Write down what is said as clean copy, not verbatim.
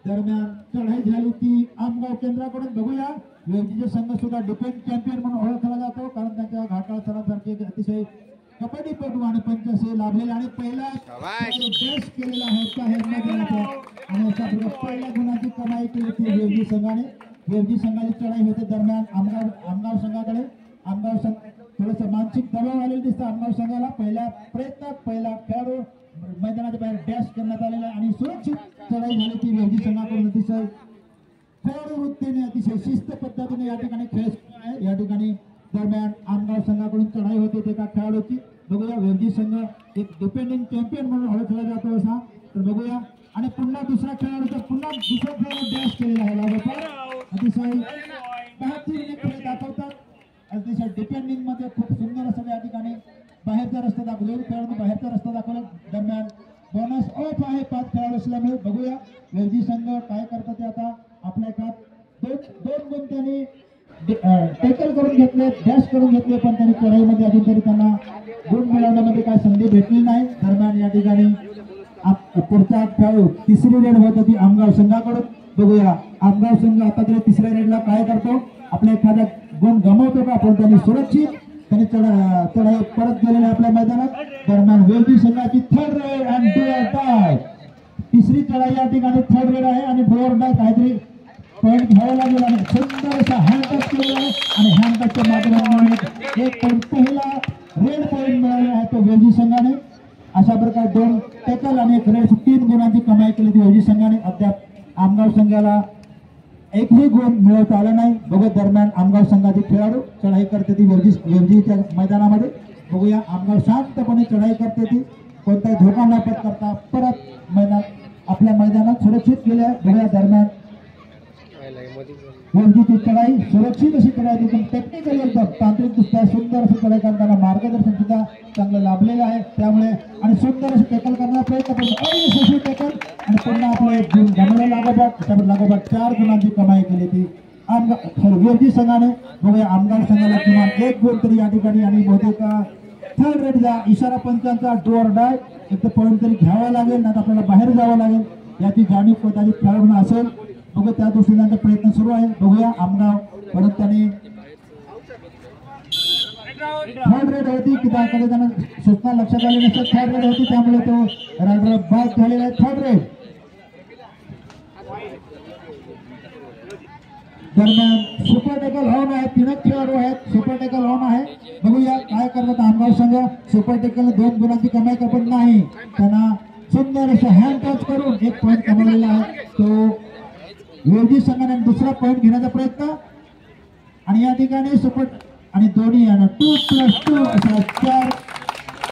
दरम्यान चढाई झाली ती आमगाव केंद्राकडून बघूया। वेगळीचे संघ सुद्धा डिफेंड चॅम्पियन म्हणून ओळखला जातो, कारण त्यांच्या घाटाळ सरांसारखे अतिशय कबड्डीपटू आणि पंच असे लाभलेले आणि पहिला बेस्ट केलेला होता हे आणि अशा प्रकारे पहिल्या गुणाची कमाई केली ती वेगळी संघाने। वेगळी संघाची चढाई होते दरम्यान आमगाव संघाकडे। आमगाव संघ थोडंसं मानसिक दबाव आलेलं दिसतं आमगाव संघाला। पहिल्या प्रयत्नात पहिला खेळाडू मैदानाच्या बाहेर डॅश करण्यात आलेला आणि सुरक्षित चढाई झाली ती वेगळी संघाकडून। अतिशय खेळाडू वृत्तीने अतिशय शिस्त पद्धतीने या ठिकाणी खेळ आहे। या ठिकाणी दरम्यान आमगाव संघाकडून चढाई होते एका खेळाडूची। बघूया वेगळी संघ एक डिपेंडिंग चॅम्पियन म्हणून ओळखला जातो असा, तर बघूया। आणि पुन्हा दुसरा खेळाडूचा पुन्हा दुसरा खेळाडू डॅश केलेला आहे लागोपाठ। अतिशय बहादुरीने खेळ दाखवतात, अतिशय डिपेंडिंग मध्ये खूप सुंदर असं या ठिकाणी बाहेरचा रस्ता दाखवला खेळाडू बाहेरचा रस्ता दाखवला। दरम्यान बोनस ऑफ आहे 5 खेळाडू असल्यामुळे। बघूया वेगळी संघ काय करतात ते आता। आपल्या एकात दोन गुण त्यांनी टॅकल करून घेतले, डॅश करून घेतले, पण त्यांनी चढाईमध्ये अजून तरी त्यांना गुण मिळवण्यामध्ये काय संधी भेटली नाही। दरम्यान या ठिकाणी पुढचा खेळाडू तिसरी रेड होत होती आमगाव संघाकडून। बघूया आमगाव संघ आता तरी तिसऱ्या रेडला काय करतो, आपला एखादा गुण गमावतो का, पण त्यांनी सुरक्षित त्यांनी चढाई परत गेलेले आपल्या मैदानात। दरम्यान वेगळी संघाची third red and do or die, तिसरी चढाई या ठिकाणी थर्ड रेड आहे आणि डू ऑर डाय काहीतरी पॉईंट घ्यावा लागेल आणि सुंदर असा हँड टच केलेला आहे आणि हँड टचच्या माध्यमातून एक पॉईंट पहिला रेड पॉईंट मिळाला आहे तो वेगळी संघाने। अशा प्रकारे 2 टॅकल आणि 1 रेड 3 गुणांची कमाई केली ती वेगळी संघाने। अद्याप आमगाव संघाला एकही गुण मिळवता आला नाही। बघू दरम्यान आमगाव संघाचे खेळाडू चढाई करते ती वेगळीच्या मैदानामध्ये। बघूया आमगाव शांतपणे चढाई करते ती, कोणताही धोका न पत्करता परत मैदान आपल्या मैदानात सुरक्षित केले आहे। बघूया दरम्यान वेगळीची चढाई सुरक्षित अशी चढाई एकदम टेक्निकल एकदम तांत्रिकदृष्ट्या सुंदर अशी चढाई करताना मार्गदर्शन सुद्धा चांगलं लाभलेलं आहे। त्यामुळे आणि सुंदर अशी टॅकल करण्याचा प्रयत्न करतो, अयशस्वी टॅकल आणि पुन्हा आपले गुण गमले लागोपाठ 4 गुणांची कमाई केली ती वेगळी संघाने। बघूया आमगाव संघाला किमान 1 गुण तरी या ठिकाणी आणि बहुतेक थर्ड रेडचा इशारा पंचांचा डू ऑर डाय एक पॉईंट तरी घ्यावा लागेल, नाही आपल्याला बाहेर जावं लागेल याची जाणीव कदाचित खेळाडूंना असेल। बघू त्या दृष्टीने त्यांचा प्रयत्न सुरू आहे। बघूया आमगाव परत त्यांनी थर्ड रेड होती की त्याकडे त्यांना सूचना लक्षात आली नसतात, थर्ड रेड होती त्यामुळे तो रायडर बाद झालेला आहे। थर्ड रेड दरम्यान सुपर टॅकल ऑन आहे, 3 खेळाडू आहेत, सुपर टॅकल ऑन आहे। बघूया काय करतात आमगाव संघ। सुपर टॅकल 2 गुणांची कमाई करत नाही, त्यांना सुंदर असं हँड टच करून 1 पॉईंट कमवलेला आहे तो वेगळी संघाने। दुसरा पॉईंट घेण्याचा प्रयत्न आणि या ठिकाणी सुपर आणि दोन्ही 2+2 अशा 4